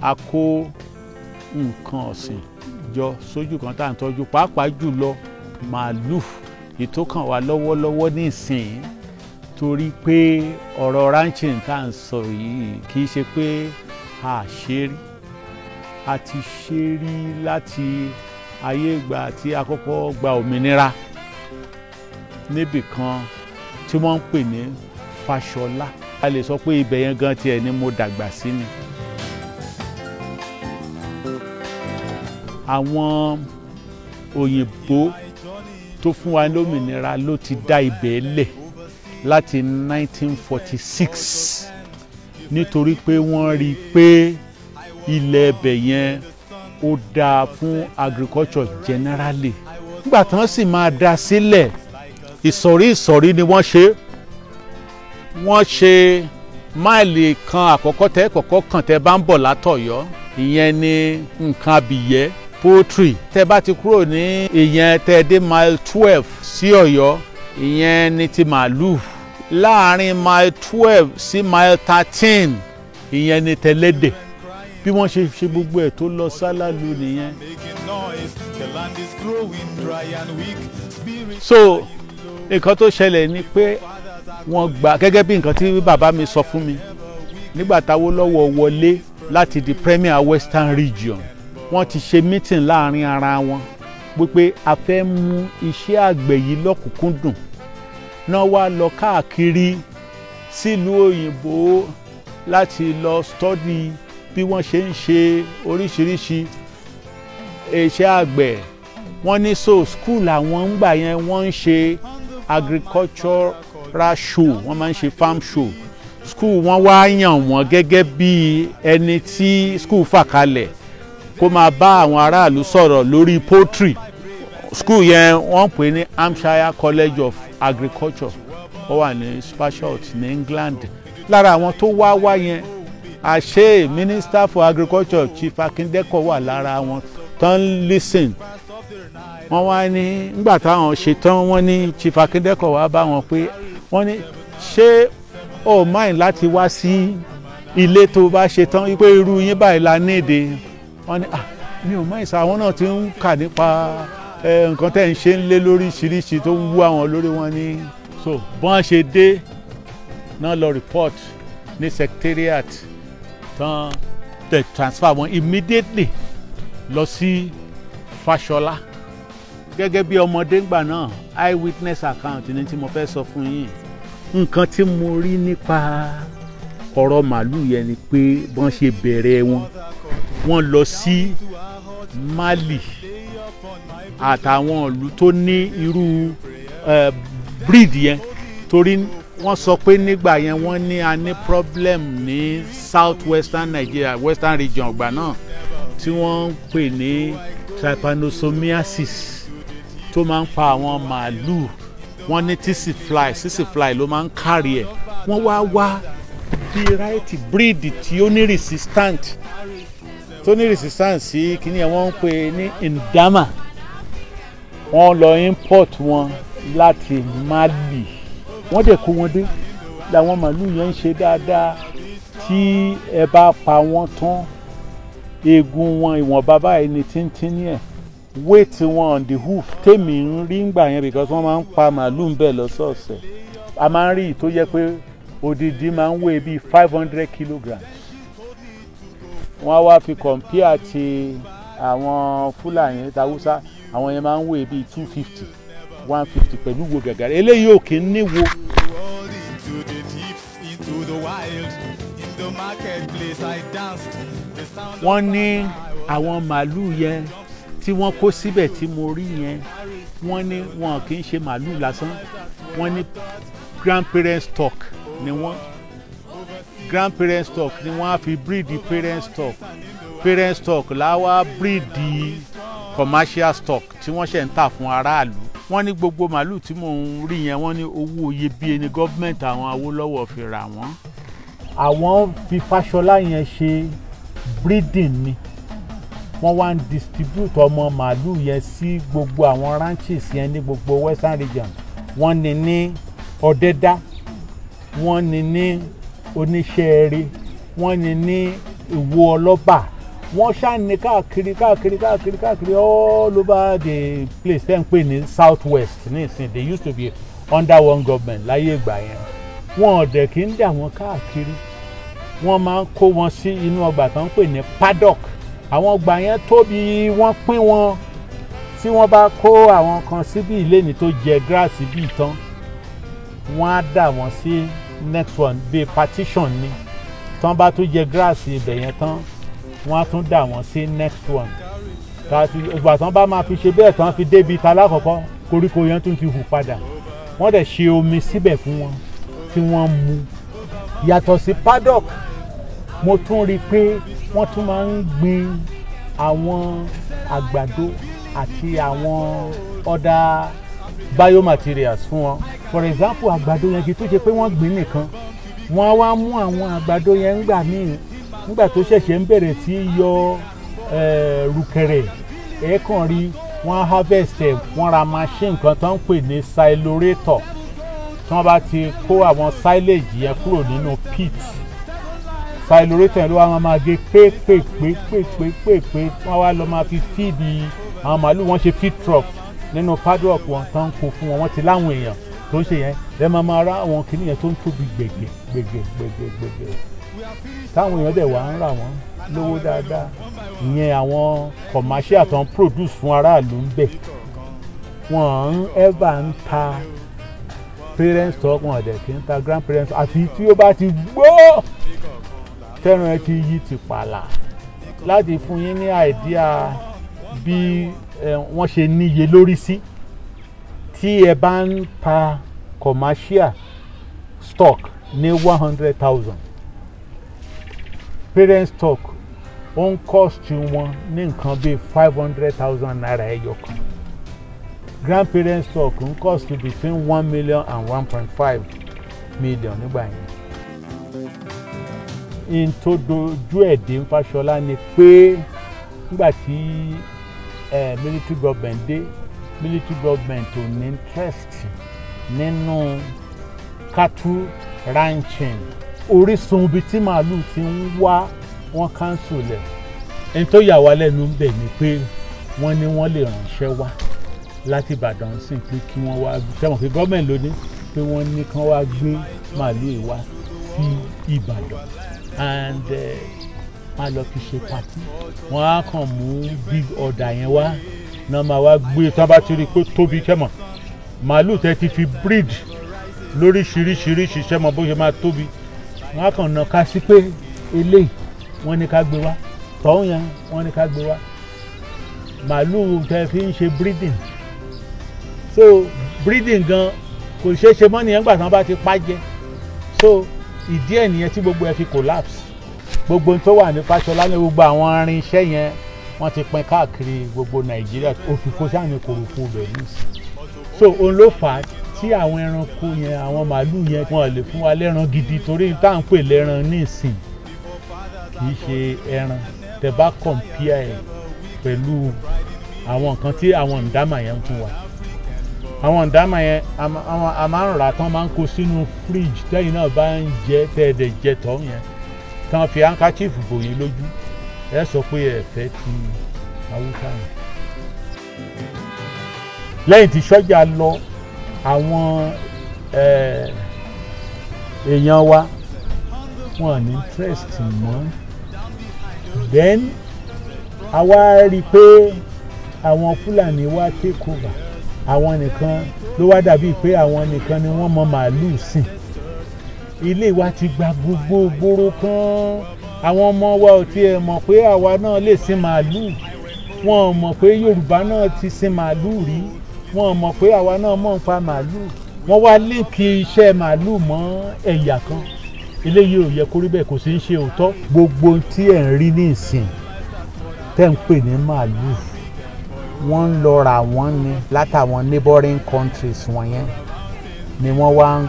a kó nǹkan ọ̀sìn jọ sójú kan tá à ń tọ́jú pàápàá jùlọ màálù ìtókàn wa lọ́wọ́lọ́wọ́ nísìnyí torí pé ọ̀rọ̀ ranching tá à ń sọ yìí kì í ṣe pé a ṣe rí a ti ṣe rí láti ayé ìgbà tí a kọ́kọ́ gba òmìnira níbì kan tí wọ́n ń pè ní Fáṣọlá a lè sọ pé ibẹ̀ yẹn gan tiẹ̀ ni mo dàgbà sí ni. àwọn òyìnbó tó fún wa lómìnira ló ti dá ibẹ̀ lẹ̀ láti 1946 nítorí pé wọ́n rí i pé ilẹ̀ ẹbẹ̀ yẹn ó dáa fún agriculture generally. nígbà tí wọ́n sì máa dá sílẹ̀ ìsọ̀rí ni wọ́n ṣe máìlì kan àkọ́kọ́ tẹ́ kọ́kọ́ kàn tẹ́ bá ń bọ̀ látọ̀yọ́ ìyẹn ni nǹkan abìyẹ́ poultry tẹ́ bá ti kúrò ní ìyẹn tẹ́ dé mile 12 sí Ọ̀yọ́ ìyẹn ni ti màálù láàrin mile 12 sí mile 13 ìyẹn ni tẹlẹ́dẹ̀ bí wọ́n ṣe ṣe gbogbo ẹ̀ tó lọ sálálù nìyẹn. so nǹkan tó ṣẹlẹ̀ ni pé wọ́n gbà gẹ́gẹ́ bí nǹkan tí bàbá mi sọ fún mi nígbà t'Awólọ́wọ̀ wọlé láti di Premier Western Region wọ́n ti ṣe meeting láàrin ara wọn wípé a fẹ́ mú iṣẹ́ àgbẹ̀ yìí lọ́kùnkúndùn náà wá lọ káàkiri sílùú òyìnbó láti lọ study bí wọ́n ṣe ń ṣe oríṣiríṣi iṣẹ́ àgbẹ̀ wọ́n ní so school àwọn ń gbà yẹn wọ́n ń ṣe agricultural show wọ́n máa ń ṣe farm show school wọ́n wá yàn wọ́n gẹ́gẹ́ bí ẹni tí school fà kalẹ̀ kó máa bá àwọn aráàlú sọ̀rọ̀ lórí poultry school yẹn wọ́n pè ní Hampshire College of Agriculture ó wà ní Spashot ní England lára àwọn tó wá yẹn àṣẹ Minister for Agriculture Chief Akindeko wà lára wọn tán listen wọ́n wá ní nígbà táwọn ṣe tán wọ́n ní Chief Akindeko wá bá wọn pé wọ́n ní ṣé o mind láti wá sí ilé tó bá ṣe tán wípé irú yín báyìí la níde wọ́n ní mi ò mọ̀ ìsà àwọn náà ti ń kà nípa nǹkan tẹ́ ń ṣe ń lé lóríṣiríṣi tó ń wú àwọn lórí wọn ní so bọ́n ṣe dé náà lọ report ní secretariat tán tẹ transfer wọn immediately lọ sí Fáṣọlá gẹ́gẹ́ bí ọmọdé ńgbà náà eyewitness account ní tí mo fẹ́ sọ fún yín nǹkan tí mo rí nípa ọ̀rọ̀ màálù yẹn ni pé bọ́n ṣe bẹ̀rẹ̀ wọ́n lọ sí Mali àtàwọn ìlú tó ní irú breed yẹn torí wọ́n sọ pé nígbà yẹn wọ́n ní a ní problem ní south western Nigeria western region ọgbà náà tí wọ́n ń pè ní trypanosomiasis tó máa ń pa àwọn màálù wọ́n ní tsetse fly ló máa ń kárí ẹ̀ wọ́n wá variety breed tí ó ní resistant sí kíní ẹ̀ wọ́n ń pè ní indama wọ́n lọ import wọn láti Mali wọ́n dẹ̀ kó wọn dé làwọn màálù yẹn ń ṣe dáadáa tí ẹ bá pa wọ́n tán eegun wọn ìwọ̀nba báyìí ni tíntínní ẹ̀ weight wọn on the hoof tèmi ń rí ngbà yẹn because wọ́n máa ń pa màálù ń bẹ̀ lọ́sọ̀ọ̀sẹ̀ a máa ń rí tó yẹ pé odidi máa ń weigh bíi 500 kilograms wọ́n á wá fi compare ti àwọn Fúlàní tàwùsá àwọn yẹn máa ń weigh bíi 250 150 pẹ̀lú wo gàgàrà eléyìí ò kí ń níwo. wọ́n ní àwọn màálù yẹn tí wọ́n kó síbẹ̀ tí mo rí yẹn wọ́n ní wọn kì í ṣe màálù lásán wọ́n ní grandparent stock ni wọ́n á fi breed parent stock láwa breed commercial stock tí wọ́n ṣe ń tà fún aráàlú wọ́n ní gbogbo màálù tí mò ń rí yẹn wọ́n ní owó iyebíye ní gọ́ọ̀mẹ̀ntì àwọn Awólọ́wọ̀ fi rà wọ́n. àwọn fi Fáṣọlá yẹn ṣe breeding ni wọ́n wá ń distribute ọmọ màálù yẹn sí gbogbo àwọn ranches yẹn ní gbogbo western region wọ́n ní ní Ọ̀dẹ́dá wọ́n ní ní Oníṣẹ́ẹ̀rẹ́ wọ́n ní ní Ìwó Ọlọ́bà wọ́n ṣàní káàkiri all over the place tẹ́ ń pè ní south west nísìnyí. They used to be under one government láyé ìgbà yẹn. Wọ́n ọ̀dẹ̀ kì í dà wọ́n káàkiri, wọ́n máa ń kó wọn sí inú ọgbà tó ń pè ní paddock. Àwọn ọgbà yẹn tóbi, wọ́n pín wọn. Tí wọ́n bá kó àwọn kan síbí ìléni tó jẹ grass bí tán, wọ́n á dà wọ́n sí next one bíi partition ni. Tán bá tún jẹ grass ibẹ̀ yẹn tán, wọ́n á tún dà wọ́n sí next one. Ìgbà tán bá máa fi ṣe bẹ́ẹ̀ tán fi débi ta lákọ̀ọ́kọ́, koríko yẹn tún ti hù padà. Wọ́n dẹ̀ ṣe omi síbẹ̀ fún wọn tí wọ́n mu. Yàtọ̀ sí paddock, mo tún rí i pé wọ́n tún máa ń gbin àwọn àgbàdo àti àwọn other biomaterials fún wọn. For example, àgbàdo yẹn kì í tó ṣe pé wọ́n gbìn nìkan, wọ́n á wá mú àwọn àgbàdo yẹn ńgbà míì nígbà tó ṣẹ̀ṣẹ̀ ń bẹ̀rẹ̀ sí yọ rùkẹ̀rẹ̀ ẹ̀ẹ́kàn rí wọ́n harvest ẹ̀, wọ́n ra machine kan tó ń pè ní silorator. Tí wọ́n bá ti kó àwọn silage yẹn kúrò nínú pit, silorator yẹn ló wá máa gé pépépépépépépé, wọ́n wá lọ máa fi feed àwọn màálù. Wọ́n ṣe feed trough nínú paddock wọn tán kó fún wọn. Wọ́n ti láwọn èèyàn tó ń ṣe yẹn, ẹ máa rá àwọn kìnìún yẹn tó ń tóbi gbẹ̀gẹ̀ táwọn èèyàn dẹ̀ wá ń rà wọ́n lówó dáadáa. Ìyẹn àwọn commercial tó ń produce fún aráàlú ń bẹ̀. Wọ́n ń ever ń ta parents stock, wọn ọ̀dẹ̀ kì í ta grandparents, àfi tí ó bá ti gbó tẹ́ran ẹ ti yí ti pààlà. Láti fún yín ní idea bí wọ́n ṣe níye lórí sí, tí ẹ bá ń ta commercial stock ní 100,000, parent stock ó ń cost wọn ní nǹkan bíi 500,000 naira ẹyọ kan. Grandparent stock ń cost between 1 million and 1.5 million nígbà yẹn. In tó dojú ẹ̀dín Fáṣọlá ni pé nígbà tí military government dé, military government ò ní interest nínú cattle ranching. Orísun ibi tí màálù ti ń wá wọ́n cancel ẹ̀. Ẹni tó yà wá lẹ́nu ń bẹ̀ ni pé wọ́n ní wọ́n lè ránṣẹ́ wá láti Ìbàdàn sí pé kí wọ́n wá, sẹ́wọ̀n pé gọ́ọ̀mẹ̀ntì ló ní pé wọ́n ní kán wá gbé màálù yìí wá sí Ìbàdàn and máa lọ fi ṣe pàtí. Wọ́n á kàn mú big order yẹn wá náà máa wá gbé tí wọ́n bá ti rí i pé tóbi kẹ́mọ̀ màálù tẹ́ ti fi breed lóríṣiríṣiríṣi sẹ́mọ̀ bó ṣe máa tóbi. Wọ́n á kàn ná ká sí pé eléyìí wọ́n ní ká gbé wá, tọ́hún yẹn wọ́n ní ká gbé wá. Màálù tẹ́ fi ń ṣe breeding, so breeding gan kò ṣeé ṣe mọ́ nìyẹn gbà tí wọ́n bá ti pa jẹ. So ìdí ẹ̀ nìyẹn tí gbogbo ẹ̀ fi collapse. Gbogbo tó wà ní Fáṣọlá ní gbogbo àwọn irinṣẹ́ yẹn wọ́n ti pín káàkiri gbogbo Nàìjíríà. Òfìfo sáà ní kòròfo bẹ̀ nísìnyí. So òun ló fà á tí àwọn ẹranko yẹn, àwọn màálù yẹn, wọn lè fún wa lẹ́ran gidi torí tá à ń pè lẹ́ran nísìn kì í ṣe ẹran. Tẹ́ bá compare ẹ̀ pẹ̀lú àwọn nǹkan tí àwọn ǹdámà yẹn ń fún wa. Àwọn ǹdámà yẹn a máa ń rà tán, máa ń kó sínú fridge tẹ́yìn náà bá ń jẹ tẹ́ẹ̀dẹ̀ jẹ tọ́ yẹn tán fi handkerchief bò yín lójú, ẹ sọ pé ẹ fẹ́ ti Haúsá yẹn. Lẹ́yìn tí sọ́jà lọ, àwọn èèyàn wa wọn ní interest mọ́. Then a wá rí i pé àwọn Fúlàní wá take over. Àwọn nìkan ló wá dàbí pé àwọn nìkan ni wọ́n mọ màálù sìn. Ilé wa ti gba gbogbo gbòòrò kan. Àwọn ọmọ wa ò tiẹ̀ mọ̀ pé àwa náà lè sin màálù. Wọn ò mọ̀ pé Yorùbá náà ti sin màálù rí. Wọn ò mọ̀ pé àwa náà mọ̀ ń pa màálù. Wọ́n wá líǹkì iṣẹ́ màálù mọ́ ẹ̀yà kan. Eléyìí ò yẹ kó rí bẹ́ẹ̀, kò sí ń ṣe òótọ́. Gbogbo tí ẹ̀ ń rí ní ìsìn tẹ́ ń pè ní màálù, wọ́n ń lọ rà wọ́n ní látàwọn neighboring countries wọ̀nyẹn ni wọ́n wá ń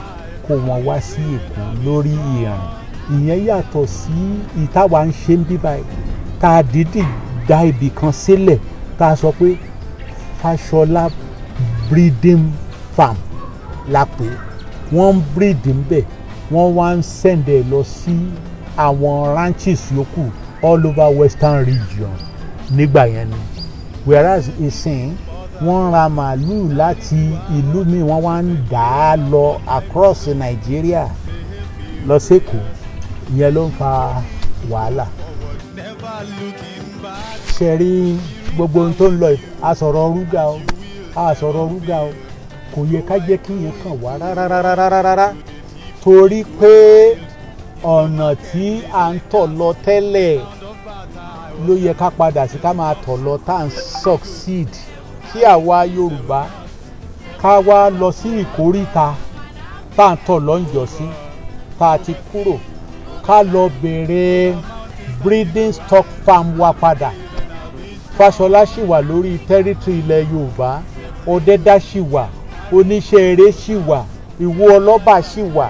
kó wọn wá sí Èkó lórí ìrìn. Ìyẹn yàtọ̀ sí ìtawà ń ṣe ń bí báyìí tá a dídì dá ibì kan sílẹ̀ tá a sọ pé Fáṣọlá breeding farm la pè. Wọ́n ń breed ń bẹ̀, wọ́n wá ń send ẹ̀ lọ sí àwọn ranches yòókù all over western region nígbà yẹn ni whereas ìsìn wọ́n ra màálù láti ìlú mi wọ́n wá ń dà á lọ across Nigeria lọ sẹ́kọ̀ọ́ ìyẹn ló ń fa wàhálà. ṣe rí gbogbo ohun tó ń lọ àsọ̀rọ̀ rúgà o àsọ̀rọ̀ rúgà o kò yẹ ká jẹ́ kí yẹn kàn wá rárá torí pé ọ̀nà tí à ń tọ̀ lọ tẹ́lẹ̀ ló yẹ ká padà sí ká máa tọ̀ lọ tá à ń succeed kí àwa Yorùbá ká wá lọ sí ìkóríta tá à ń tọ̀ lọ́njọ́ sí tá a ti kúrò ká lọ bẹ̀rẹ̀ breeding stock farm wa padà. Fáṣọlá ṣì wà lórí territory ilẹ̀ Yorùbá, Ọdẹ́dá ṣì wà, Oníṣẹ́ eré ṣì wà, Ìwó Ọlọ́ba ṣì wà,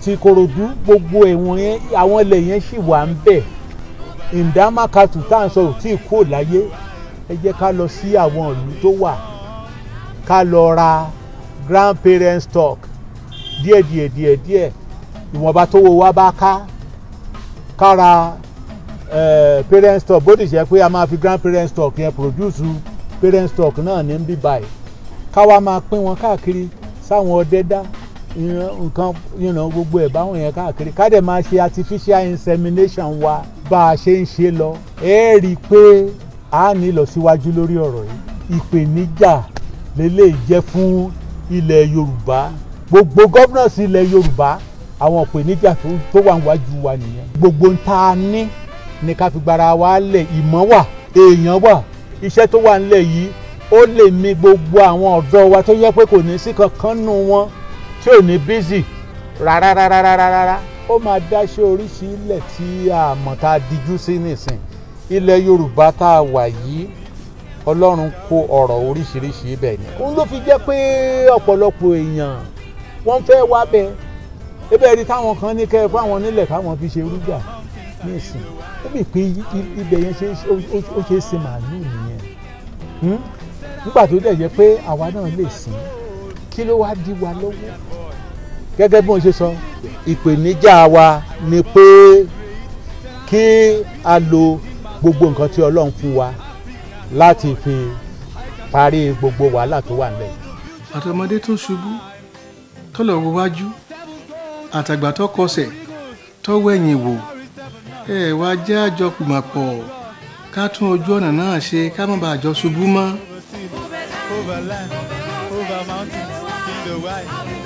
ti Ìkòròdú gbogbo ẹ̀wọ̀n yẹn àwọn ilẹ̀ yẹn ṣì wà ń bẹ̀. Ìdámákàtù tá à ń sọ ò tí ì kúrò láyé. Ẹ jẹ́ ká lọ sí àwọn ìlú tó wà ká lọ ra grandparent stock díẹ̀ ìwọ̀nba tó wo wá bá ká ra parent stock bó ti ṣe pé a máa fi grandparent stock yẹn produce parent stock náà ní bí báyìí ká wá máa pín wọn káàkiri sáwọn Ọdẹ́dá nǹkan gbogbo ẹ̀ báwọn yẹn káàkiri ká dẹ̀ máa ṣe artificial insemination wa bá a ṣe ń ṣe lọ ẹ rí i pé a ní ìlọsíwájú lórí ọ̀rọ̀ yìí ìpèníjà lélẹ́yìí jẹ́ fún ilẹ̀ Yorùbá gbogbo governors ilẹ̀ Yorùbá àwọn ìpèníjà tó wà níwájú wa nìyẹn gbogbo ń ta ní ní ká fi gbára wa lẹ̀ ìmọ̀ wà èèyàn wà iṣẹ́ tó wà nílẹ̀ yìí ó lè mi gbogbo àwọn ọ̀dọ́ wa tó yẹ pé kò ní sí kankan nù wọn tí ò ní bízì rárá ó máa dáṣẹ́ oríṣi ilẹ̀ tí a mọ̀ tá a dijú sí nìsín ilẹ̀ Yorùbá tá a wà yìí Ọlọ́run kó ọ̀rọ̀ oríṣiríṣi ibẹ̀ ni òun ló fi jẹ́ pé ọ̀pọ̀lọpọ̀ èèyàn wọ́n fẹ́ wá bẹ́ẹ̀ ebe rí táwọn kan ní kẹ́ fáwọn nílẹ̀ káwọn fi ṣe rúgà ní ìsìn ó bì pé ibẹ̀ yẹn ó ṣe é ṣe màálù nìyẹn nígbà tó dẹ̀ jẹ́ pé àwa náà lè sìn kí ló wá dí wa lọ́wọ́ gẹ́gẹ́ bí wọ́n ṣe sọ ìpèníjà wa ni pé kí a lo gbogbo nǹkan tí Ọlọ́run fún wa láti fi parí gbogbo wàhálà tó wà nílẹ̀. àtọmọdé tó ṣubú tó lọ wo wájú àtàgbà tó kọsẹ̀ tó wẹ̀yìn wò ẹ wá jẹ́ àjọpìmọ̀pọ̀ ká tún ojú ọ̀nà náà ṣe ká má bàa jọ ṣubú mọ́. Over land, over mountains, in the wild.